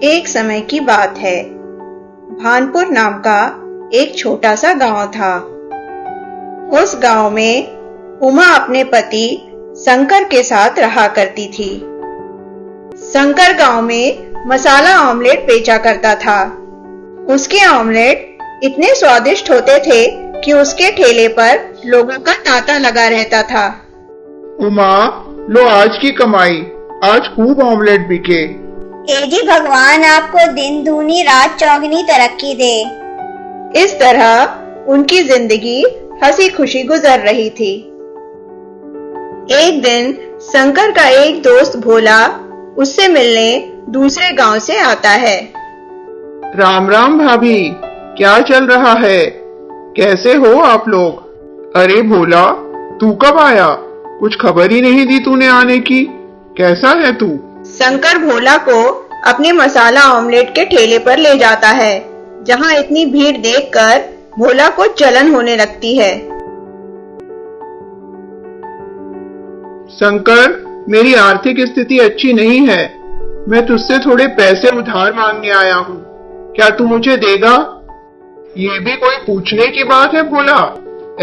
एक समय की बात है। भानपुर नाम का एक छोटा सा गांव था। उस गांव में उमा अपने पति शंकर के साथ रहा करती थी। शंकर गांव में मसाला ऑमलेट बेचा करता था। उसके ऑमलेट इतने स्वादिष्ट होते थे कि उसके ठेले पर लोगों का तांता लगा रहता था। उमा, लो आज की कमाई, आज खूब ऑमलेट बिके। जी भगवान आपको दिन दूनी रात चौगनी तरक्की दे। इस तरह उनकी जिंदगी हंसी खुशी गुजर रही थी। एक दिन शंकर का एक दोस्त भोला उससे मिलने दूसरे गांव से आता है। राम राम भाभी, क्या चल रहा है? कैसे हो आप लोग? अरे भोला, तू कब आया? कुछ खबर ही नहीं दी तूने आने की। कैसा है तू? शंकर भोला को अपने मसाला ऑमलेट के ठेले पर ले जाता है, जहां इतनी भीड़ देखकर भोला को जलन होने लगती है। शंकर, मेरी आर्थिक स्थिति अच्छी नहीं है। मैं तुझसे थोड़े पैसे उधार मांगने आया हूँ। क्या तू मुझे देगा? ये भी कोई पूछने की बात है भोला?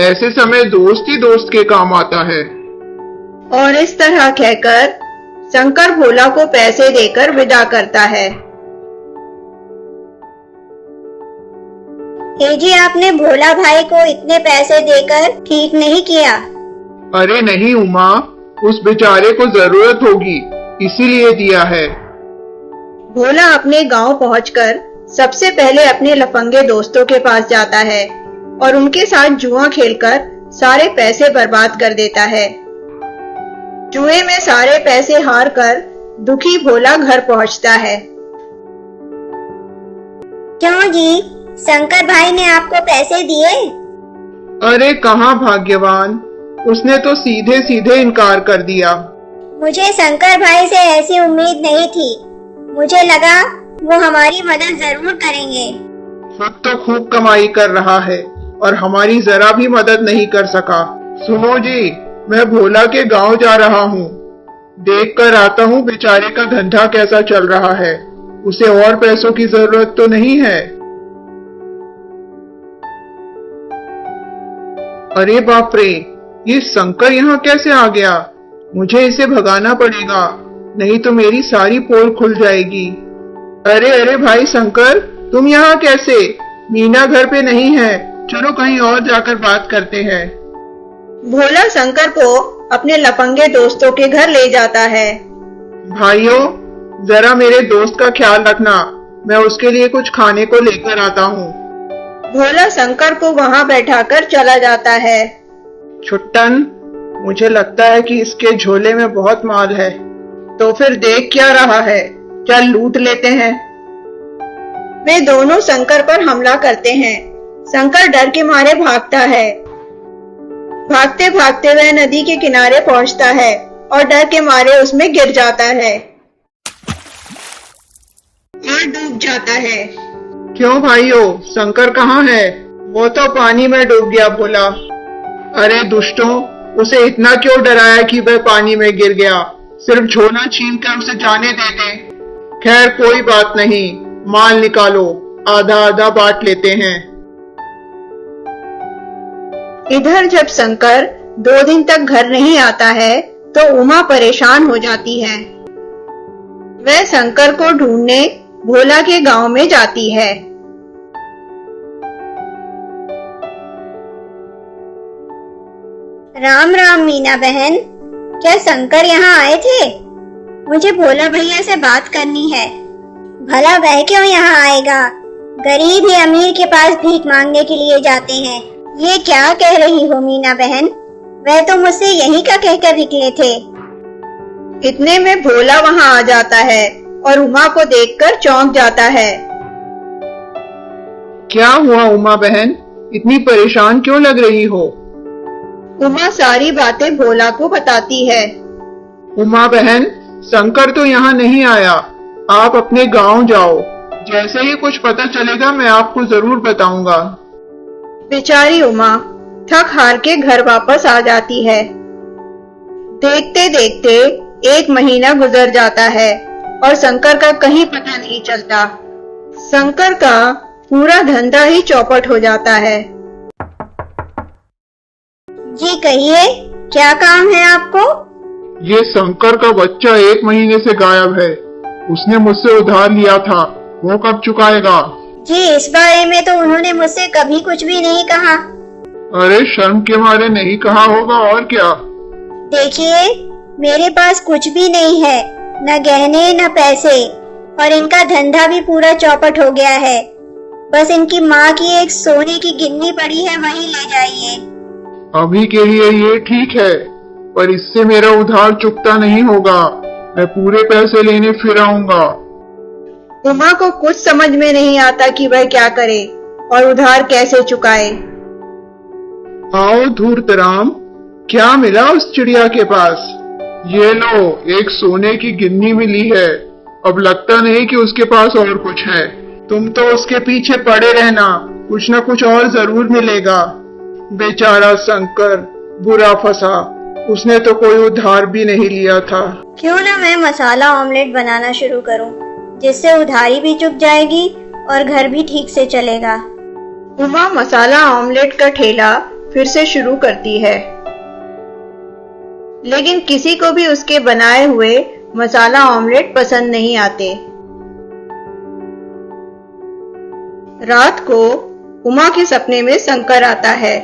ऐसे समय दोस्त ही दोस्त के काम आता है। और इस तरह कहकर शंकर भोला को पैसे देकर विदा करता है। जी आपने भोला भाई को इतने पैसे देकर ठीक नहीं किया। अरे नहीं उमा, उस बेचारे को जरूरत होगी, इसीलिए दिया है। भोला अपने गांव पहुंचकर सबसे पहले अपने लफंगे दोस्तों के पास जाता है और उनके साथ जुआ खेलकर सारे पैसे बर्बाद कर देता है। जुए में सारे पैसे हार कर दुखी भोला घर पहुंचता है। क्यों जी, शंकर भाई ने आपको पैसे दिए? अरे कहाँ भाग्यवान, उसने तो सीधे सीधे इनकार कर दिया। मुझे शंकर भाई से ऐसी उम्मीद नहीं थी। मुझे लगा वो हमारी मदद जरूर करेंगे। खुद तो खूब कमाई कर रहा है और हमारी जरा भी मदद नहीं कर सका। सुनो जी, मैं भोला के गांव जा रहा हूँ। देख कर आता हूँ बेचारे का धंधा कैसा चल रहा है। उसे और पैसों की जरूरत तो नहीं है। अरे बाप रे, ये शंकर यहाँ कैसे आ गया? मुझे इसे भगाना पड़ेगा, नहीं तो मेरी सारी पोल खुल जाएगी। अरे अरे भाई शंकर, तुम यहाँ कैसे? मीना घर पे नहीं है, चलो कहीं और जाकर बात करते हैं। भोला शंकर को अपने लफंगे दोस्तों के घर ले जाता है। भाइयों, जरा मेरे दोस्त का ख्याल रखना, मैं उसके लिए कुछ खाने को लेकर आता हूँ। भोला शंकर को वहां बैठाकर चला जाता है। छुट्टन, मुझे लगता है कि इसके झोले में बहुत माल है। तो फिर देख क्या रहा है, चल लूट लेते हैं। वे दोनों शंकर पर हमला करते हैं। शंकर डर के मारे भागता है। भागते भागते वह नदी के किनारे पहुंचता है और डर के मारे उसमें गिर जाता है और डूब जाता है। क्यों भाइयों, शंकर कहाँ है? वो तो पानी में डूब गया भोला। अरे दुष्टों, उसे इतना क्यों डराया कि वह पानी में गिर गया? सिर्फ झोला छीन कर उसे जाने देते। खैर कोई बात नहीं, माल निकालो, आधा आधा बांट लेते हैं। इधर जब शंकर 2 दिन तक घर नहीं आता है तो उमा परेशान हो जाती है। वह शंकर को ढूंढने भोला के गांव में जाती है। राम राम मीना बहन, क्या शंकर यहाँ आए थे? मुझे भोला भैया से बात करनी है। भला वह क्यों यहाँ आएगा? गरीब ही अमीर के पास भीख मांगने के लिए जाते हैं। ये क्या कह रही हो मीना बहन? वह तो मुझसे यही का कहकर निकले थे। इतने में भोला वहां आ जाता है और उमा को देखकर चौंक जाता है। क्या हुआ उमा बहन, इतनी परेशान क्यों लग रही हो? उमा सारी बातें भोला को बताती है। उमा बहन, शंकर तो यहाँ नहीं आया, आप अपने गांव जाओ। जैसे ही कुछ पता चलेगा मैं आपको जरूर बताऊंगा। बेचारी उमा थक हार के घर वापस आ जाती है। देखते देखते 1 महीना गुजर जाता है और शंकर का कहीं पता नहीं चलता। शंकर का पूरा धंधा ही चौपट हो जाता है। जी कहिए, क्या काम है आपको? ये शंकर का बच्चा 1 महीने से गायब है। उसने मुझसे उधार लिया था, वो कब चुकाएगा? जी इस बारे में तो उन्होंने मुझसे कभी कुछ भी नहीं कहा। अरे शर्म के मारे नहीं कहा होगा और क्या। देखिए, मेरे पास कुछ भी नहीं है, न गहने न पैसे, और इनका धंधा भी पूरा चौपट हो गया है। बस इनकी माँ की एक सोने की गिन्नी पड़ी है, वही ले जाइए। अभी के लिए ये ठीक है, पर इससे मेरा उधार चुकता नहीं होगा। मैं पूरे पैसे लेने फिर आऊंगा। उमा को कुछ समझ में नहीं आता कि वह क्या करे और उधार कैसे चुकाए। आओ धूर्तराम, क्या मिला उस चिड़िया के पास? ये लो, एक सोने की गिन्नी मिली है। अब लगता नहीं कि उसके पास और कुछ है। तुम तो उसके पीछे पड़े रहना, कुछ न कुछ और जरूर मिलेगा। बेचारा शंकर बुरा फंसा, उसने तो कोई उधार भी नहीं लिया था। क्यों ना मैं मसाला ऑमलेट बनाना शुरू करूं, जिससे उधारी भी चुक जाएगी और घर भी ठीक से चलेगा। उमा मसाला ऑमलेट का ठेला फिर से शुरू करती है, लेकिन किसी को भी उसके बनाए हुए मसाला ऑमलेट पसंद नहीं आते। रात को उमा के सपने में शंकर आता है।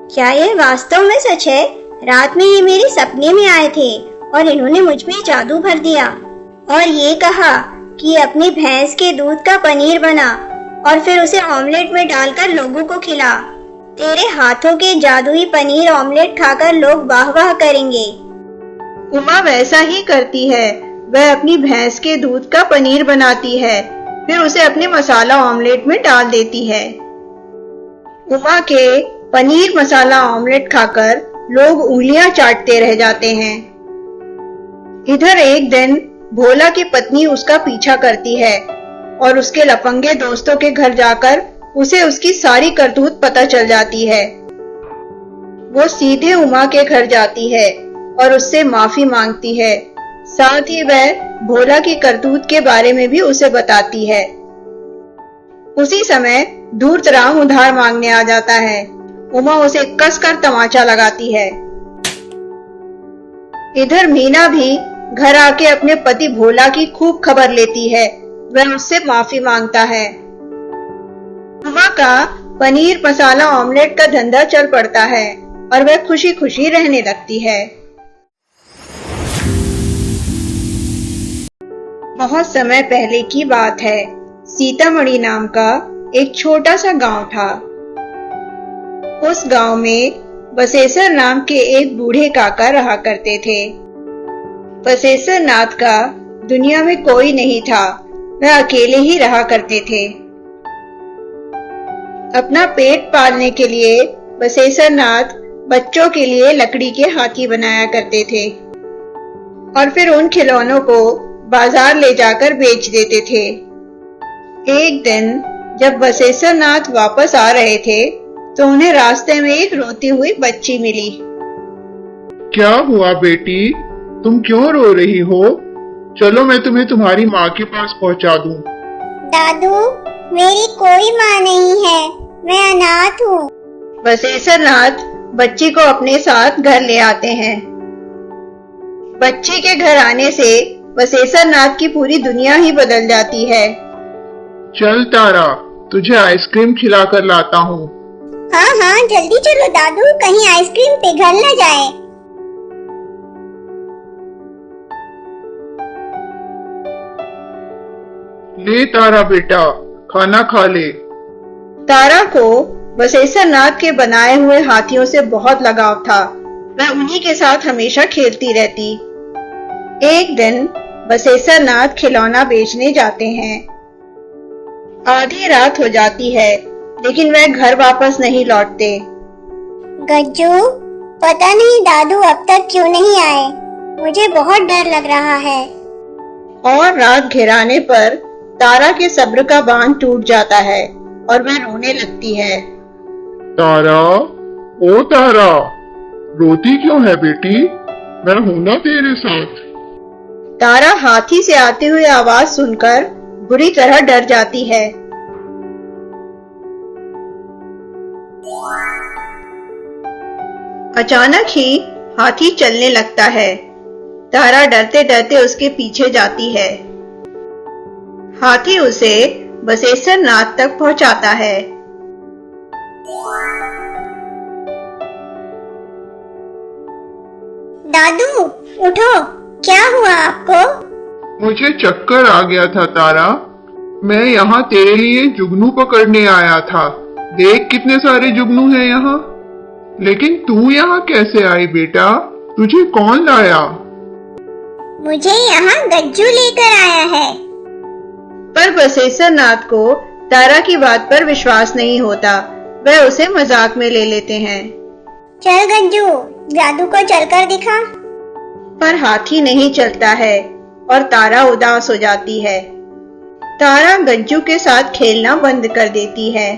क्या ये वास्तव में सच है? रात में ये मेरे सपने में आए थे और इन्होंने मुझ में जादू भर दिया और ये कहा कि अपनी भैंस के दूध का पनीर बना और फिर उसे ऑमलेट में डालकर लोगों को खिला। तेरे हाथों के जादुई पनीर ऑमलेट खाकर लोग वाह वाह करेंगे। उमा वैसा ही करती है। वह अपनी भैंस के दूध का पनीर बनाती है, फिर उसे अपने मसाला ऑमलेट में डाल देती है। उमा के पनीर मसाला ऑमलेट खाकर लोग उंगलियां चाटते रह जाते हैं। इधर एक दिन भोला की पत्नी उसका पीछा करती है और उसके लफंगे दोस्तों के घर जाकर उसे उसकी सारी करतूत पता चल जाती है। वो सीधे उमा के घर जाती है और उससे माफी मांगती है। साथ ही वह भोला की करतूत के बारे में भी उसे बताती है। उसी समय धूर्तराम उधार मांगने आ जाता है। उमा उसे कसकर तमाचा लगाती है। इधर मीना भी घर आके अपने पति भोला की खूब खबर लेती है। वह उससे माफी मांगता है। उमा का पनीर मसाला ऑमलेट का धंधा चल पड़ता है और वह खुशी खुशी रहने लगती है। बहुत समय पहले की बात है। सीतामढ़ी नाम का एक छोटा सा गांव था। उस गांव में बसेसर नाम के एक बूढ़े काका रहा करते थे। बसेसर नाथ का दुनिया में कोई नहीं था। वह अकेले ही रहा करते थे। अपना पेट पालने के लिए बसेसर नाथ बच्चों के लिए लकड़ी के हाथी बनाया करते थे और फिर उन खिलौनों को बाजार ले जाकर बेच देते थे। एक दिन जब बसेसर नाथ वापस आ रहे थे तो उन्हें रास्ते में एक रोती हुई बच्ची मिली। क्या हुआ बेटी, तुम क्यों रो रही हो? चलो मैं तुम्हें तुम्हारी माँ के पास पहुँचा दूँ। दादू, मेरी कोई माँ नहीं है, मैं अनाथ हूँ। बसेसर नाथ बच्ची को अपने साथ घर ले आते हैं। बच्ची के घर आने से बसेसर नाथ की पूरी दुनिया ही बदल जाती है। चल तारा, तुझे आइसक्रीम खिला कर लाता हूँ। हाँ हाँ जल्दी चलो दादू, कहीं आइसक्रीम पिघल न जाए। ले तारा बेटा, खाना खा ले। तारा को बसेसर नाथ के बनाए हुए हाथियों से बहुत लगाव था। वह उन्हीं के साथ हमेशा खेलती रहती। एक दिन बसेसर नाथ खिलौना बेचने जाते हैं। आधी रात हो जाती है लेकिन वह घर वापस नहीं लौटते। गज्जू, पता नहीं दादू अब तक क्यों नहीं आए, मुझे बहुत डर लग रहा है। और रात घिराने पर तारा के सब्र का बांध टूट जाता है और वह रोने लगती है। तारा, ओ तारा, रोती क्यों है बेटी? मैं हूं ना तेरे साथ। तारा हाथी से आती हुई आवाज सुनकर बुरी तरह डर जाती है। अचानक ही हाथी चलने लगता है। तारा डरते डरते उसके पीछे जाती है। हाथी उसे बसेसर नाथ तक पहुंचाता है। दादू उठो, क्या हुआ आपको? मुझे चक्कर आ गया था तारा। मैं यहाँ तेरे लिए जुगनू पकड़ने आया था। देख कितने सारे जुगनू हैं यहाँ। लेकिन तू यहाँ कैसे आई बेटा? तुझे कौन लाया? मुझे यहाँ गज्जू लेकर आया है। पर बसेसर नाथ को तारा की बात पर विश्वास नहीं होता। वह उसे मजाक में ले लेते हैं। चल गज्जू, जादू को चलकर दिखा। पर हाथी नहीं चलता है और तारा उदास हो जाती है। तारा गज्जू के साथ खेलना बंद कर देती है।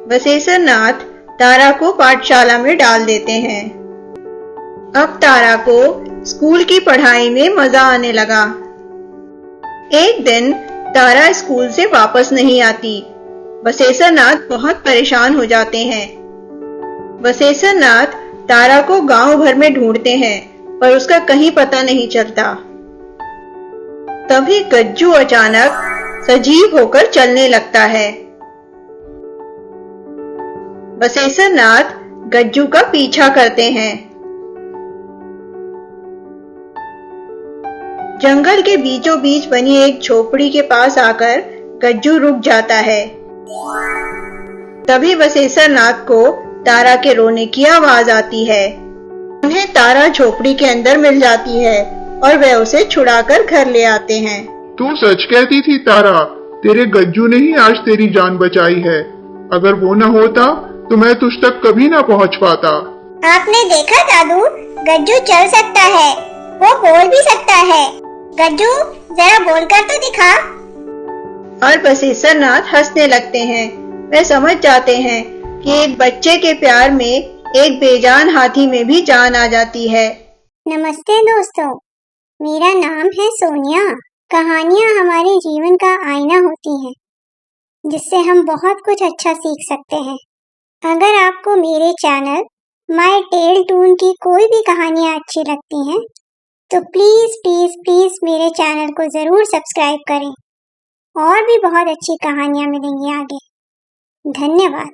बसेसर नाथ तारा को पाठशाला में डाल देते हैं। अब तारा को स्कूल की पढ़ाई में मजा आने लगा। एक दिन तारा स्कूल से वापस नहीं आती। बसेसर नाथ बहुत परेशान हो जाते हैं। बसेसर नाथ तारा को गांव भर में ढूंढते हैं, पर उसका कहीं पता नहीं चलता। तभी गज्जू अचानक सजीव होकर चलने लगता है। बसेसर नाथ गज्जू का पीछा करते हैं। जंगल के बीचों बीच बनी एक झोपड़ी के पास आकर गज्जू रुक जाता है। तभी बसेसर नाथ को तारा के रोने की आवाज आती है। उन्हें तारा झोपड़ी के अंदर मिल जाती है और वे उसे छुड़ाकर घर ले आते हैं। तू सच कहती थी तारा। तेरे गज्जू ने ही आज तेरी जान बचाई है। अगर वो न होता तो मैं तुझ तक कभी ना पहुंच पाता। आपने देखा दादू, गज्जू चल सकता है, वो बोल भी सकता है। गज्जू जरा बोलकर तो दिखा। और बसेसर नाथ हंसने लगते हैं। वे समझ जाते हैं कि एक बच्चे के प्यार में एक बेजान हाथी में भी जान आ जाती है। नमस्ते दोस्तों, मेरा नाम है सोनिया। कहानियाँ हमारे जीवन का आईना होती हैं, जिससे हम बहुत कुछ अच्छा सीख सकते हैं। अगर आपको मेरे चैनल माय टेल टून की कोई भी कहानियाँ अच्छी लगती हैं, तो प्लीज प्लीज प्लीज मेरे चैनल को जरूर सब्सक्राइब करें। और भी बहुत अच्छी कहानियाँ मिलेंगी आगे। धन्यवाद।